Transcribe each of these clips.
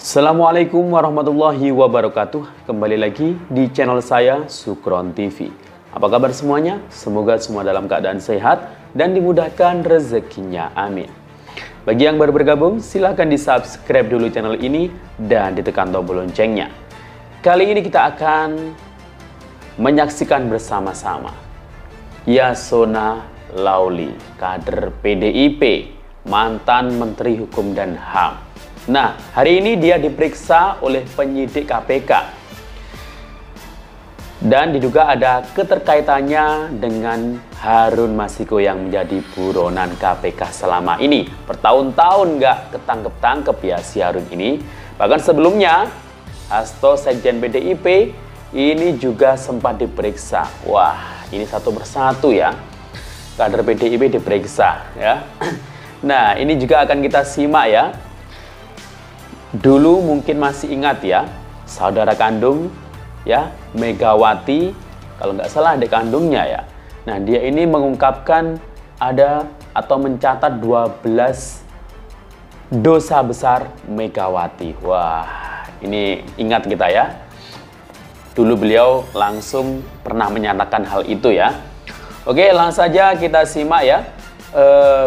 Assalamualaikum warahmatullahi wabarakatuh. Kembali lagi di channel saya Sukron TV. Apa kabar semuanya? Semoga semua dalam keadaan sehat dan dimudahkan rezekinya, amin. Bagi yang baru bergabung, silahkan di subscribe dulu channel ini dan ditekan tombol loncengnya. Kali ini kita akan menyaksikan bersama-sama Yasona Lauli, kader PDIP, mantan Menteri Hukum dan HAM. Nah, hari ini dia diperiksa oleh penyidik KPK. Dan diduga ada keterkaitannya dengan Harun Masiku yang menjadi buronan KPK selama ini. Bertahun-tahun nggak ketangkep-tangkep ya si Harun ini. Bahkan sebelumnya, Hasto Sekjen PDIP ini juga sempat diperiksa. Wah, ini satu persatu ya. Kader PDIP diperiksa ya. Nah, ini juga akan kita simak ya. Dulu mungkin masih ingat ya, saudara kandung ya, Megawati, kalau nggak salah adik kandungnya ya. Nah, dia ini mengungkapkan ada atau mencatat 12 dosa besar Megawati. Wah, ini ingat kita ya. Dulu beliau langsung pernah menyatakan hal itu ya. Oke, langsung saja kita simak ya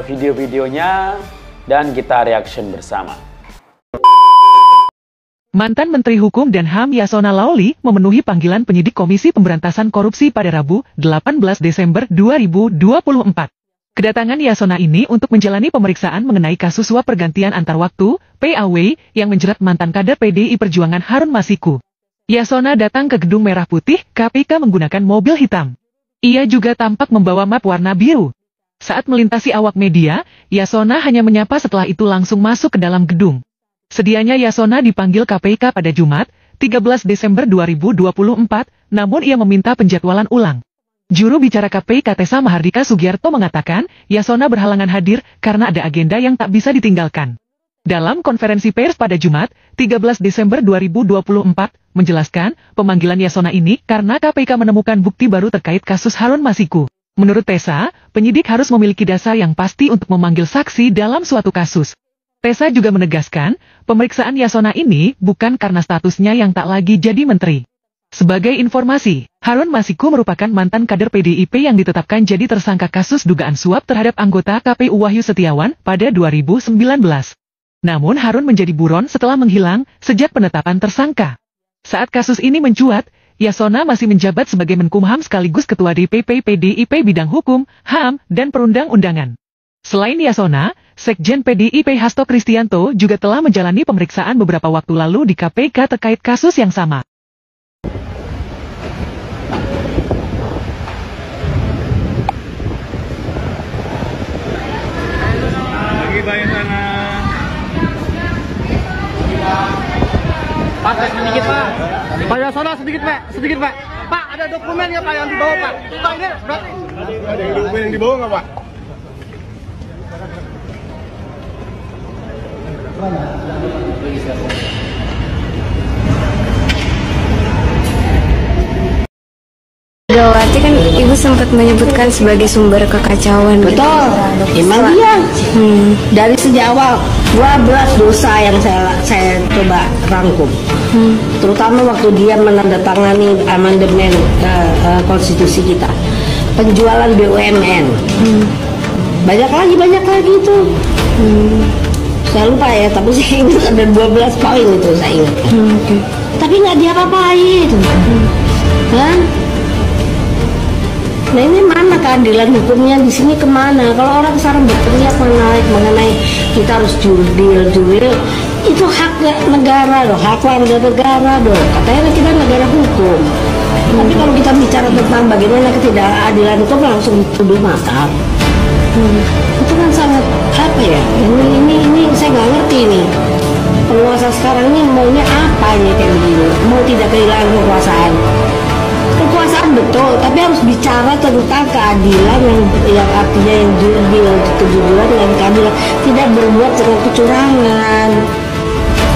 video-videonya dan kita reaction bersama. Mantan Menteri Hukum dan HAM Yasona Lauli memenuhi panggilan penyidik Komisi Pemberantasan Korupsi pada Rabu, 18 Desember 2024. Kedatangan Yasona ini untuk menjalani pemeriksaan mengenai kasus suap pergantian antar waktu, PAW, yang menjerat mantan kader PDI Perjuangan Harun Masiku. Yasona datang ke Gedung Merah Putih, KPK menggunakan mobil hitam. Ia juga tampak membawa map warna biru. Saat melintasi awak media, Yasona hanya menyapa, setelah itu langsung masuk ke dalam gedung. Sedianya Yasona dipanggil KPK pada Jumat, 13 Desember 2024, namun ia meminta penjadwalan ulang. Juru bicara KPK Tessa Mahardika Sugiarto mengatakan, Yasona berhalangan hadir karena ada agenda yang tak bisa ditinggalkan. Dalam konferensi pers pada Jumat, 13 Desember 2024, menjelaskan, pemanggilan Yasona ini karena KPK menemukan bukti baru terkait kasus Harun Masiku. Menurut Tessa, penyidik harus memiliki dasar yang pasti untuk memanggil saksi dalam suatu kasus. Tessa juga menegaskan, pemeriksaan Yasona ini bukan karena statusnya yang tak lagi jadi menteri. Sebagai informasi, Harun Masiku merupakan mantan kader PDIP yang ditetapkan jadi tersangka kasus dugaan suap terhadap anggota KPU Wahyu Setiawan pada 2019. Namun Harun menjadi buron setelah menghilang sejak penetapan tersangka. Saat kasus ini mencuat, Yasona masih menjabat sebagai Menkumham sekaligus Ketua DPP PDIP bidang hukum, HAM, dan perundang-undangan. Selain Yasona, Sekjen PDIP Hasto Kristianto juga telah menjalani pemeriksaan beberapa waktu lalu di KPK terkait kasus yang sama. Lagi bayar sana. Pak, sedikit Pak. Pak Yasona sedikit Pak, sedikit Pak. Pak, ada dokumen nggak Pak yang dibawa Pak? Pak ini berarti. Ada dokumen yang dibawa nggak Pak? Megawati kan ibu sempat menyebutkan sebagai sumber kekacauan. Betul, emang dia. Dari sejak awal 12 dosa yang saya coba rangkum. Terutama waktu dia menandatangani amandemen konstitusi kita, penjualan BUMN, banyak lagi itu. Saya lupa ya, tapi saya ingat ada 12 poin itu saya ingat. Tapi nggak diapa-apain, kan? Nah, ini mana keadilan hukumnya di sini, kemana? Kalau orang sekarang berteriak mengenai kita harus jurdil, itu hak negara loh, hak warga negara loh. Katanya kita negara hukum. Tapi kalau kita bicara tentang bagaimana ketidakadilan itu langsung dituduh makar. Itu kan sangat apa ya? Ini saya nggak ngerti nih. Penguasa sekarang ini maunya apa ini kayak begini? Mau tidak kehilangan kekuasaan? Kekuasaan betul, tapi harus bicara tentang keadilan yang artinya yang jurdil, kejujuran dan keadilan, tidak berbuat dengan kecurangan.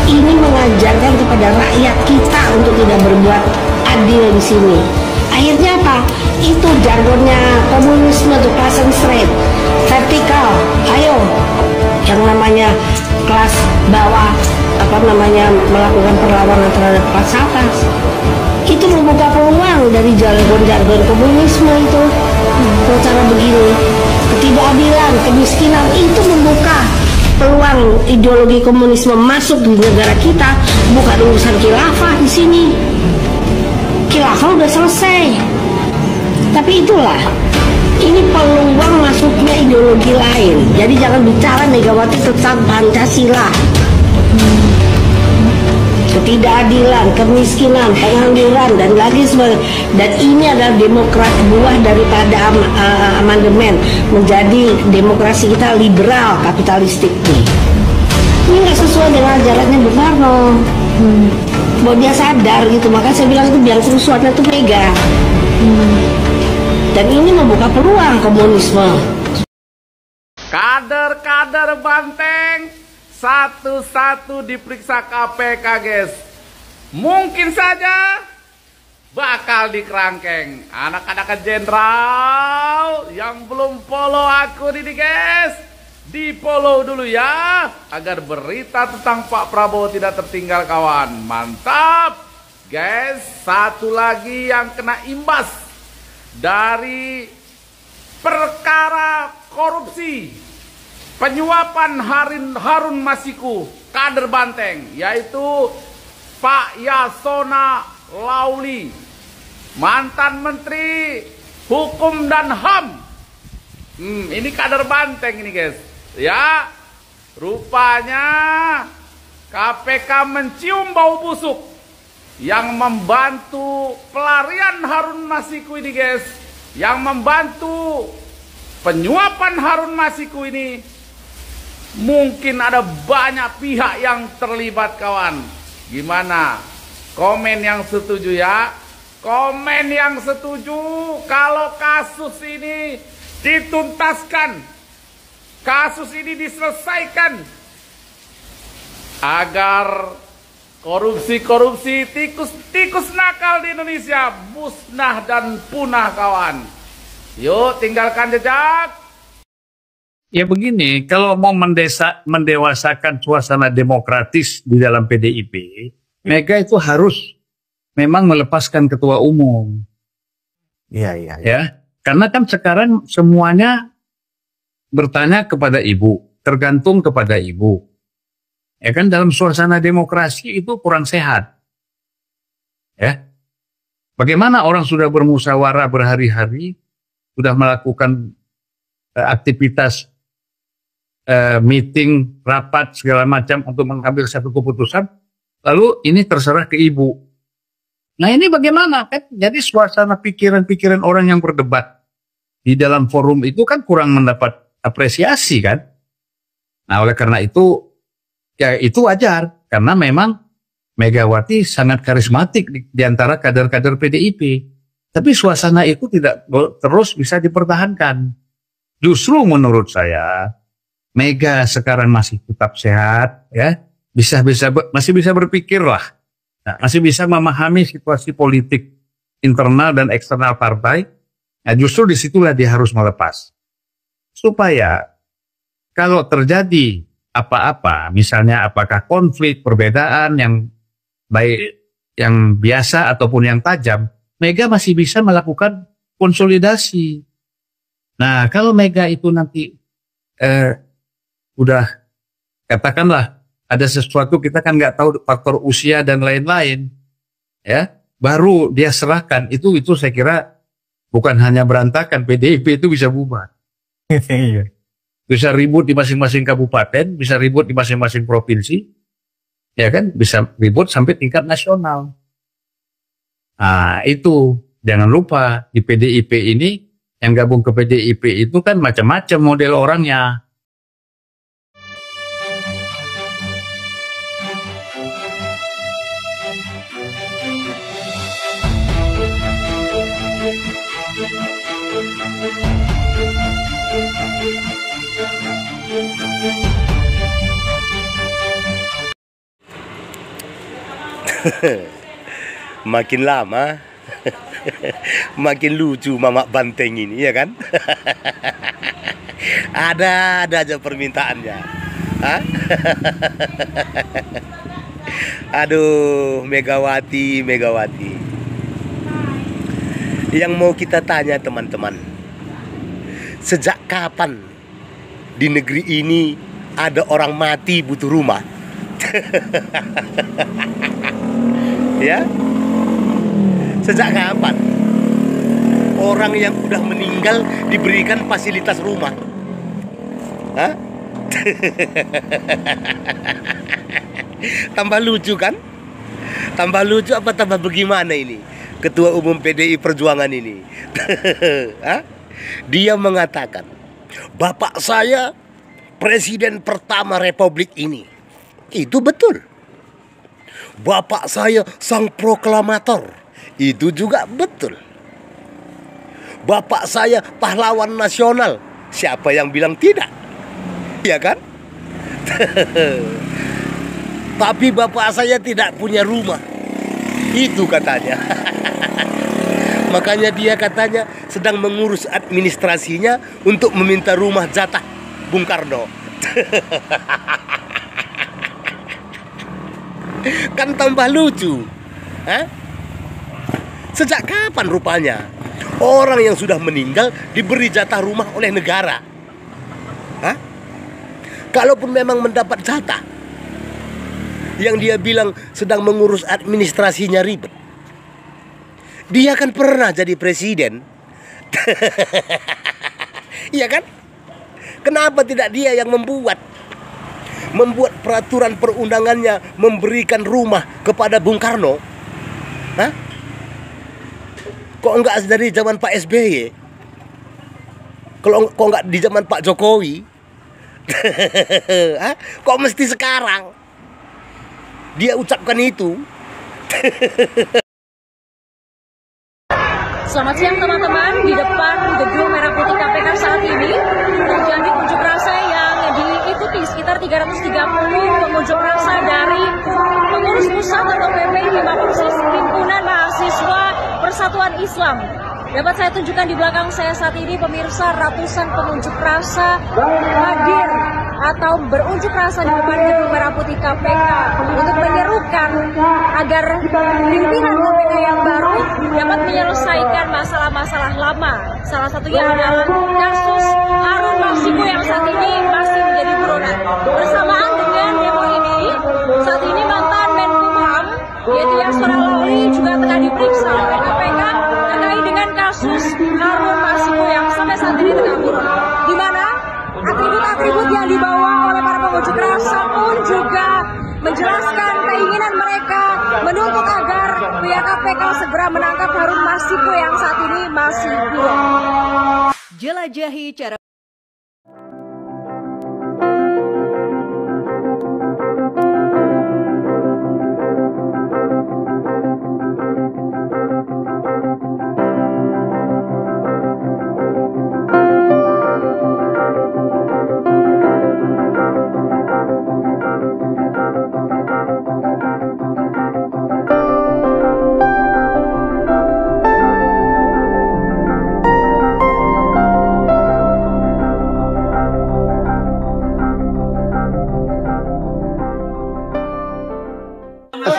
Ini mengajarkan kepada rakyat kita untuk tidak berbuat adil di sini. Akhirnya apa? Itu jargonnya komunisme tuh, class and straight, vertikal. Ayo, yang namanya kelas bawah melakukan perlawanan terhadap kelas atas. Itu membuka peluang dari jargon-jargon komunisme itu. Cara begini, ketidakadilan, kemiskinan itu membuka peluang ideologi komunisme masuk di negara kita. Bukan urusan khilafah di sini. Khilafah udah selesai. Tapi itulah, ini peluang masuknya ideologi lain. Jadi jangan bicara Megawati tentang Pancasila. Ketidakadilan, kemiskinan, pengangguran, dan lagi sebagainya. Dan ini adalah demokrasi, buah daripada amandemen menjadi demokrasi kita liberal kapitalistik nih. Ini nggak sesuai dengan ajarannya Bung Karno. Bahwa dia sadar gitu, maka saya bilang itu biang kerusuhannya itu Mega. Dan ini membuka peluang komunisme. Kader-kader Banteng satu-satu diperiksa KPK, guys. Mungkin saja bakal dikerangkeng. Anak-anak jenderal yang belum follow akun ini, guys, di follow dulu ya, agar berita tentang Pak Prabowo tidak tertinggal, kawan. Mantap, guys. Satu lagi yang kena imbas dari perkara korupsi penyuapan Harun Masiku, kader Banteng, yaitu Pak Yasona Lauli, mantan Menteri Hukum dan HAM. Ini kader Banteng ini, guys. Ya, rupanya KPK mencium bau busuk yang membantu pelarian Harun Masiku ini, guys. Yang membantu penyuapan Harun Masiku ini. Mungkin ada banyak pihak yang terlibat, kawan. Gimana? Komen yang setuju ya. Komen yang setuju kalau kasus ini dituntaskan, kasus ini diselesaikan, agar korupsi-korupsi, tikus-tikus nakal di Indonesia musnah dan punah, kawan. Yuk, tinggalkan jejak. Ya begini, kalau mau mendewasakan suasana demokratis di dalam PDIP, Mega itu harus memang melepaskan ketua umum. Iya. Ya, karena kan sekarang semuanya bertanya kepada ibu, tergantung kepada ibu. Ya kan, dalam suasana demokrasi itu kurang sehat. Ya, bagaimana orang sudah bermusyawarah berhari-hari, sudah melakukan aktivitas meeting, rapat, segala macam untuk mengambil satu keputusan, lalu ini terserah ke ibu. Nah ini bagaimana? Kan jadi suasana pikiran-pikiran orang yang berdebat di dalam forum itu kan kurang mendapat apresiasi kan. Nah oleh karena itu, ya itu wajar, karena memang Megawati sangat karismatik di antara kader-kader PDIP. Tapi suasana itu tidak terus bisa dipertahankan. Justru menurut saya, Mega sekarang masih tetap sehat, ya, masih bisa berpikir lah, nah, masih bisa memahami situasi politik internal dan eksternal partai. Nah, justru disitulah dia harus melepas, supaya kalau terjadi apa-apa, misalnya apakah konflik, perbedaan yang baik, yang biasa ataupun yang tajam, Mega masih bisa melakukan konsolidasi. Nah, kalau Mega itu nanti udah katakanlah ada sesuatu, kita kan nggak tahu faktor usia dan lain-lain, ya, baru dia serahkan, itu saya kira bukan hanya berantakan, PDIP itu bisa bubar. Bisa ribut di masing-masing kabupaten, bisa ribut di masing-masing provinsi, ya kan, bisa ribut sampai tingkat nasional. Nah itu jangan lupa, di PDIP ini yang gabung ke PDIP itu kan macam-macam model orangnya. Makin lama makin lucu Mamak Banteng ini, ya kan? Ada aja permintaannya. Hah? Aduh, Megawati, Megawati. Yang mau kita tanya teman-teman, sejak kapan di negeri ini ada orang mati butuh rumah? Ya, sejak kapan orang yang udah meninggal diberikan fasilitas rumah? Hah? Tambah lucu kan? Tambah lucu apa tambah bagaimana ini? Ketua Umum PDI Perjuangan ini. Hah? Dia mengatakan, bapak saya presiden pertama Republik ini. Itu betul. Bapak saya sang proklamator. Itu juga betul. Bapak saya pahlawan nasional. Siapa yang bilang tidak? Iya kan? Tapi bapak saya tidak punya rumah. Itu katanya. Makanya dia katanya sedang mengurus administrasinya untuk meminta rumah jatah Bung Karno. Kan tambah lucu. Hah? Sejak kapan rupanya orang yang sudah meninggal diberi jatah rumah oleh negara? Hah? Kalaupun memang mendapat jatah, yang dia bilang sedang mengurus administrasinya ribet, dia kan pernah jadi presiden. Iya kan? Kenapa tidak dia yang membuat peraturan perundangannya memberikan rumah kepada Bung Karno? Hah? Kok enggak dari zaman Pak SBY? Kok enggak di zaman Pak Jokowi? Hah? Kok mesti sekarang dia ucapkan itu? Selamat siang teman-teman, di depan gedung Merah Putih KPK saat ini terjadi unjuk rasa yang diikuti sekitar 330 pengunjuk rasa dari pengurus pusat atau PP 56 Himpunan Mahasiswa Persatuan Islam. Dapat saya tunjukkan di belakang saya saat ini pemirsa, ratusan pengunjuk rasa hadir atau berunjuk rasa di depan gedung Merah Putih KPK untuk menyerukan agar pimpinan KPK yang baru dapat menyelesaikan masalah-masalah lama. Salah satunya adalah kasus Harun Masiku yang saat ini masih menjadi buronan. Bersamaan dengan demo ini, saat ini mantan Menkumham yaitu Yasona Lawli juga tengah diperiksa oleh KPK terkait dengan kasus Harun Masiku yang sampai saat ini tengah buron. Di mana atribut-atribut yang dibawa oleh para pengunjuk rasa pun juga menjelaskan keinginan mereka menuntut agar pihak KPK segera menangkap Harun Masiku yang saat ini masih buron. Jelajahi cara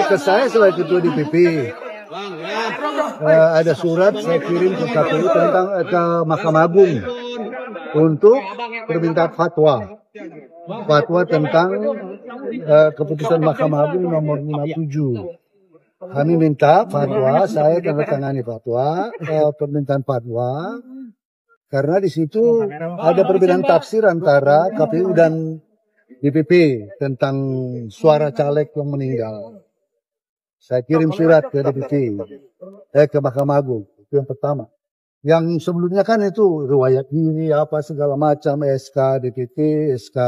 ke saya sebagai ketua DPP. Ada surat saya kirim ke KPU tentang ke Mahkamah Agung untuk permintaan fatwa tentang keputusan Mahkamah Agung nomor 57. Kami minta fatwa, saya tanda tangani fatwa, permintaan fatwa, karena di situ ada perbedaan tafsir antara KPU dan DPP tentang suara caleg yang meninggal. Saya kirim surat ke DPP, ke Mahkamah Agung, itu yang pertama. Yang sebelumnya kan itu riwayat diri apa segala macam, SK DPP, SK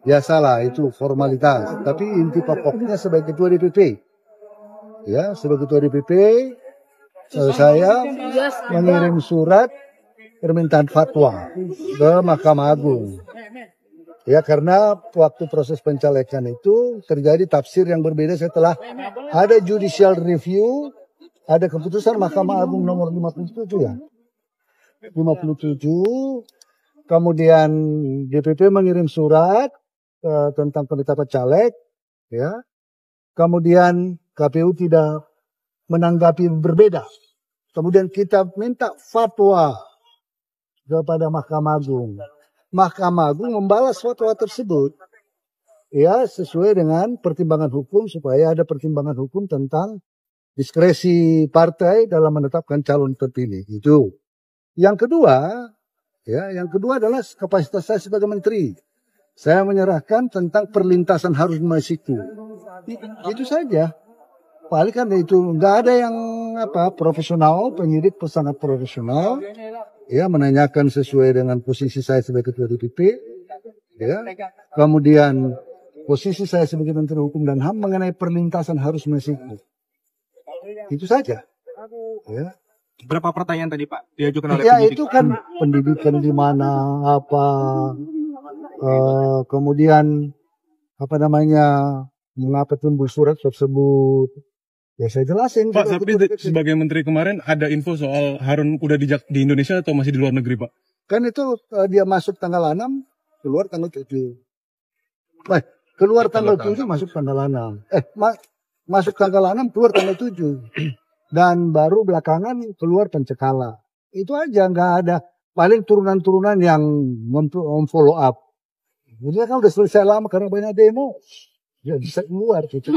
biasalah itu formalitas. Tapi inti pokoknya sebagai ketua DPP, ya sebagai ketua DPP, saya mengirim surat permintaan fatwa ke Mahkamah Agung. Ya karena waktu proses pencalekan itu terjadi tafsir yang berbeda setelah ada judicial review, ada keputusan Mahkamah Agung nomor 57 ya. 57, kemudian DPP mengirim surat tentang penetapan caleg, ya. kemudian KPU tidak menanggapi berbeda. Kemudian kita minta fatwa kepada Mahkamah Agung. Mahkamah Agung membalas fatwa tersebut ya sesuai dengan pertimbangan hukum, supaya ada pertimbangan hukum tentang diskresi partai dalam menetapkan calon terpilih. Itu. Yang kedua adalah kapasitas saya sebagai menteri. Saya menyerahkan tentang perlintasan Harun Masiku. Itu saja. Paling kan itu nggak ada yang profesional, penyidik sangat profesional, ya menanyakan sesuai dengan posisi saya sebagai ketua DPP, ya. Kemudian posisi saya sebagai Menteri Hukum dan HAM mengenai perlintasan Harun Masiku. Itu saja. Ya. Berapa pertanyaan tadi Pak diajukan oleh ya, penyidik? Itu kan pendidikan di mana, kemudian mengapa timbul surat tersebut. Ya saya jelasin. Pak, tapi sebagai menteri kemarin ada info soal Harun udah di Indonesia atau masih di luar negeri, Pak? Kan itu dia masuk tanggal 6, keluar tanggal 7. Keluar tanggal 7, masuk tanggal 6. Masuk tanggal 6, keluar tanggal 7. Dan baru belakangan keluar pencekala. Itu aja, nggak ada. Paling turunan-turunan yang memfollow up. Jadi kan udah selesai lama karena banyak demo. Ya bisa keluar gitu.